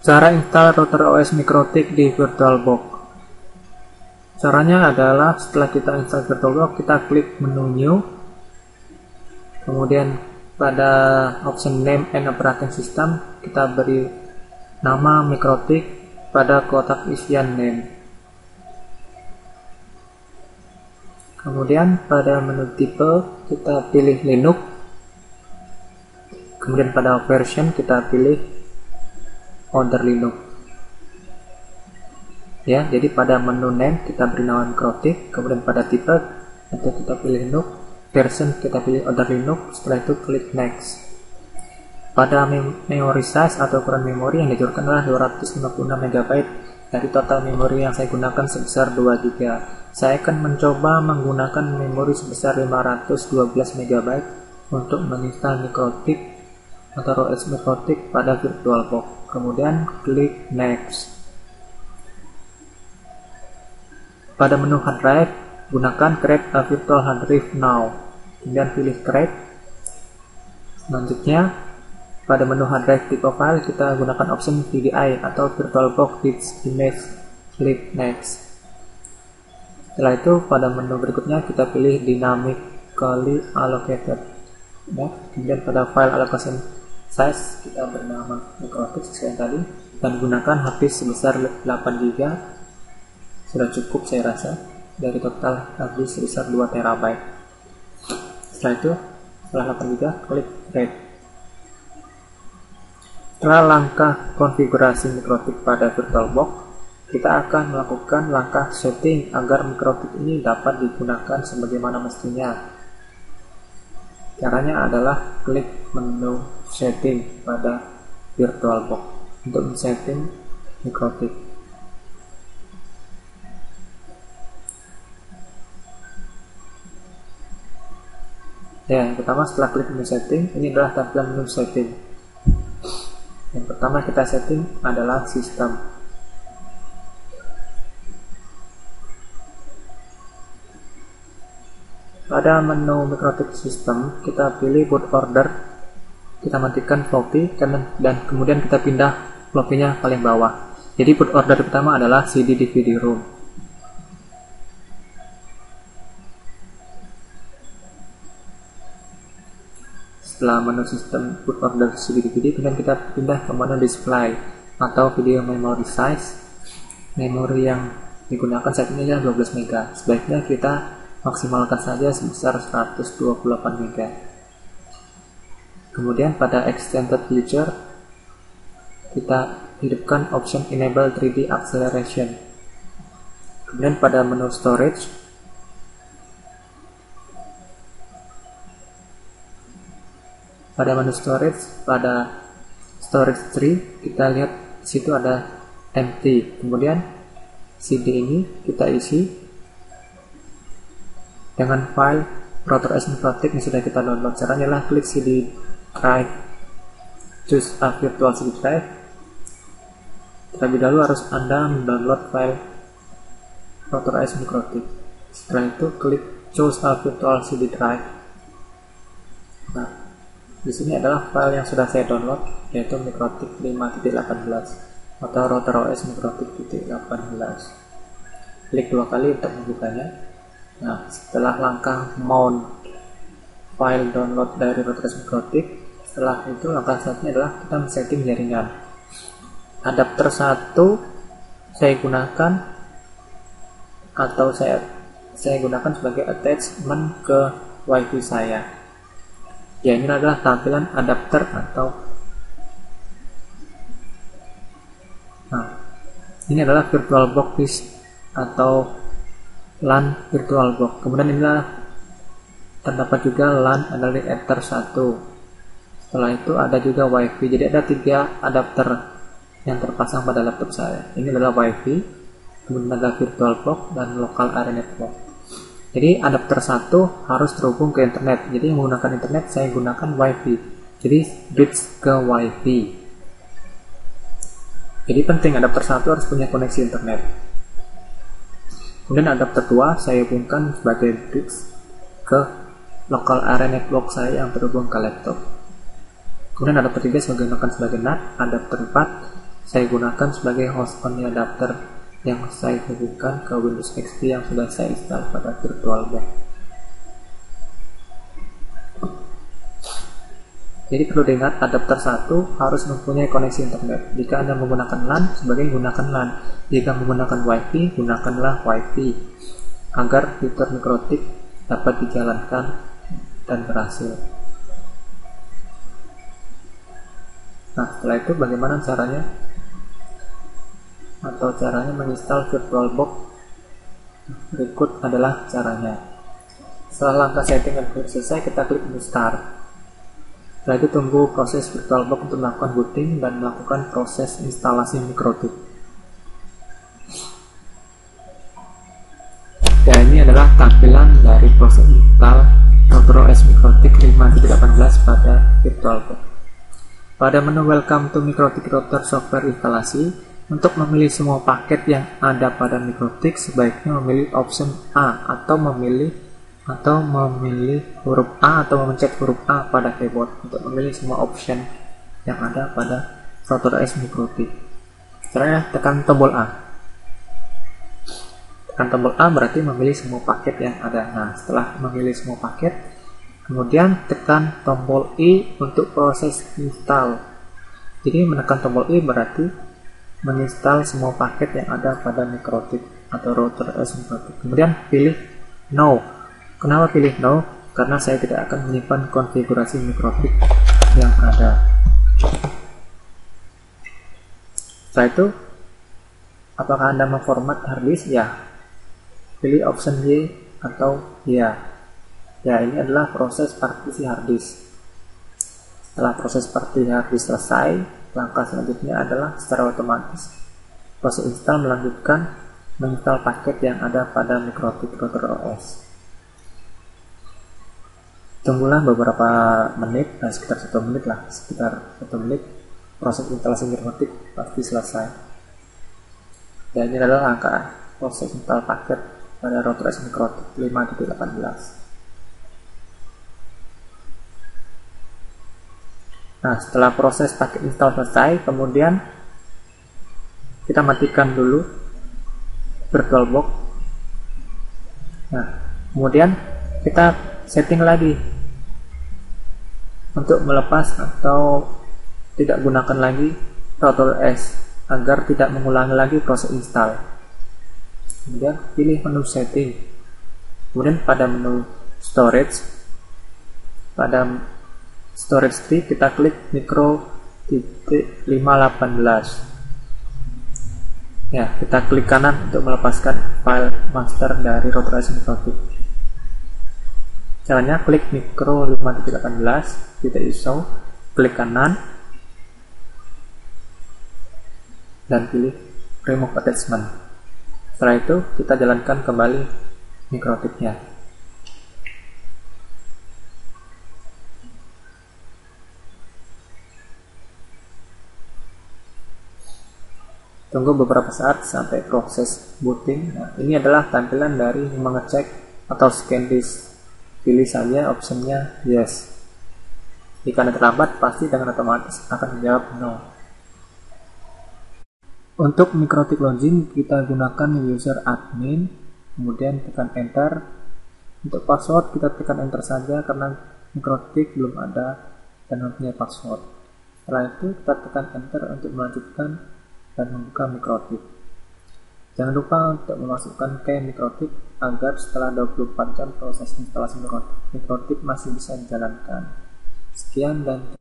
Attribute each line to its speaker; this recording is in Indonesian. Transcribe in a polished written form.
Speaker 1: Cara install router OS MikroTik di VirtualBox. Caranya adalah setelah kita install VirtualBox, kita klik menu New, kemudian pada option Name and Operating System kita beri nama MikroTik pada kotak isian Name. Kemudian pada menu tipe kita pilih Linux, kemudian pada version kita pilih Order Linux. Ya, jadi pada menu name kita beri nama MikroTik, kemudian pada tipe nanti kita pilih Linux, version kita pilih Order Linux, setelah itu klik next. Pada memory size atau ukuran memori yang dijualkan adalah 256 MB dari total memori yang saya gunakan sebesar 2 GB. Saya akan mencoba menggunakan memori sebesar 512 MB untuk menginstal MikroTik atau OS MikroTik pada VirtualBox. Kemudian klik next. Pada menu hard drive, gunakan create a virtual hard drive now. Kemudian pilih create. Selanjutnya, pada menu hard drive type file, kita gunakan option VDI atau VirtualBox Disk Image. Klik next. Setelah itu, pada menu berikutnya kita pilih Dynamically Allocated. Ya, kemudian pada file allocation size kita bernama MikroTik sesuai tadi dan gunakan habis sebesar 8 GB. Sudah cukup saya rasa dari total habis sebesar 2 TB. Setelah itu, setelah 8 GB klik create. Setelah langkah konfigurasi MikroTik pada VirtualBox, kita akan melakukan langkah setting agar MikroTik ini dapat digunakan sebagaimana mestinya. Caranya adalah klik menu setting pada VirtualBox untuk men-setting MikroTik. Ya, yang pertama setelah klik menu setting, ini adalah tampilan menu setting. Yang pertama kita setting adalah sistem. Pada menu MikroTik System, kita pilih boot order, kita matikan floppy, dan kemudian kita pindah floppy-nya paling bawah. Jadi boot order pertama adalah CD DVD ROM. Setelah menu sistem boot order CD DVD, kemudian kita pindah ke menu display atau video memory size. Memori yang digunakan saat ini adalah 12 MB. Sebaiknya kita maksimalkan saja sebesar 128 MB. Kemudian pada extended feature kita hidupkan option enable 3D acceleration. Kemudian pada menu storage pada storage tree kita lihat di situ ada empty. Kemudian CD ini kita isi dengan file router OS MikroTik yang sudah kita download. Caranya adalah klik CD drive, choose a virtual CD drive. Terlebih dahulu harus Anda mendownload file router OS MikroTik. Setelah itu klik choose a virtual CD drive. Nah, di sini adalah file yang sudah saya download, yaitu MikroTik 5.18 atau router OS MikroTik 18. Klik 2 kali untuk membukanya. Nah, setelah langkah mount file download dari router OS MikroTik, setelah itu langkah selanjutnya adalah kita men-setting jaringan. Adapter 1 saya gunakan atau saya gunakan sebagai attachment ke WiFi saya. Ya, ini adalah tampilan adapter ini adalah VirtualBox disk atau LAN VirtualBox. Kemudian inilah terdapat juga LAN dari Ether 1. Setelah itu ada juga WiFi. Jadi ada 3 adapter yang terpasang pada laptop saya. Ini adalah WiFi, kemudian ada VirtualBox dan Local Area Network. Jadi adapter 1 harus terhubung ke internet. Jadi yang menggunakan internet saya gunakan WiFi. Jadi bridge ke WiFi. Jadi penting adapter 1 harus punya koneksi internet. Kemudian adapter 2 saya hubungkan sebagai bridge ke local area network saya yang terhubung ke laptop. Kemudian adapter 3 saya gunakan sebagai NAT. Adapter 4 saya gunakan sebagai host only adapter yang saya hubungkan ke Windows XP yang sudah saya install pada VirtualBox. Jadi perlu diingat, adapter 1 harus mempunyai koneksi internet. Jika Anda menggunakan LAN, sebaiknya gunakan LAN. Jika menggunakan WiFi, gunakanlah WiFi agar fitur mikrotik dapat dijalankan dan berhasil. Nah, setelah itu bagaimana caranya? Atau caranya menginstal VirtualBox? Berikut adalah caranya. Setelah langkah setting dan selesai, kita klik New Start. Setelah itu tunggu proses VirtualBox untuk melakukan booting dan melakukan proses instalasi mikrotik. Dan ini adalah tampilan dari proses install RouterOS Mikrotik 5.18 pada VirtualBox. Pada menu Welcome to Mikrotik Router Software Instalasi, untuk memilih semua paket yang ada pada Mikrotik, sebaiknya memilih option A atau memilih huruf A atau memencet huruf A pada keyboard untuk memilih semua option yang ada pada RouterOS Mikrotik. Caranya tekan tombol A. Tekan tombol A berarti memilih semua paket yang ada. Nah, setelah memilih semua paket, kemudian tekan tombol I untuk proses install. Jadi menekan tombol I berarti menginstal semua paket yang ada pada Mikrotik atau RouterOS Mikrotik. Kemudian pilih No. Kenapa pilih No? Karena saya tidak akan menyimpan konfigurasi Mikrotik yang ada. Setelah itu, apakah Anda memformat harddisk? Ya. Pilih option Y atau Ya. Ya, ini adalah proses partisi harddisk. Setelah proses partisi harddisk selesai, langkah selanjutnya adalah secara otomatis proses install melanjutkan menginstal paket yang ada pada Mikrotik RouterOS. Tunggulah beberapa menit, sekitar 1 menit lah, proses instalasi Mikrotik pasti selesai. Dan ini adalah langkah proses install paket pada RouterOS Mikrotik 5.18. Nah, setelah proses paket install selesai, kemudian kita matikan dulu VirtualBox. Nah, kemudian kita setting lagi untuk melepas atau tidak gunakan lagi RouterOS agar tidak mengulangi lagi proses install. Kemudian pilih menu setting. Kemudian pada menu storage, pada storage tree kita klik micro 518. Ya, kita klik kanan untuk melepaskan file master dari RouterOS Mikrotik. Caranya klik micro 5.18.iso, klik kanan dan pilih remove attachment. Setelah itu kita jalankan kembali Mikrotiknya. Tunggu beberapa saat sampai proses booting. Nah, ini adalah tampilan dari mengecek atau scan disk. Pilih saja optionnya yes. Jika Anda terlambat, pasti dengan otomatis akan menjawab no. Untuk Mikrotik login, kita gunakan user admin, kemudian tekan enter. Untuk password, kita tekan enter saja karena Mikrotik belum ada dan mempunyai password. Setelah itu, kita tekan enter untuk melanjutkan dan membuka Mikrotik. Jangan lupa untuk memasukkan key Mikrotik agar setelah 24 jam proses instalasi Mikrotik masih bisa dijalankan. Sekian dan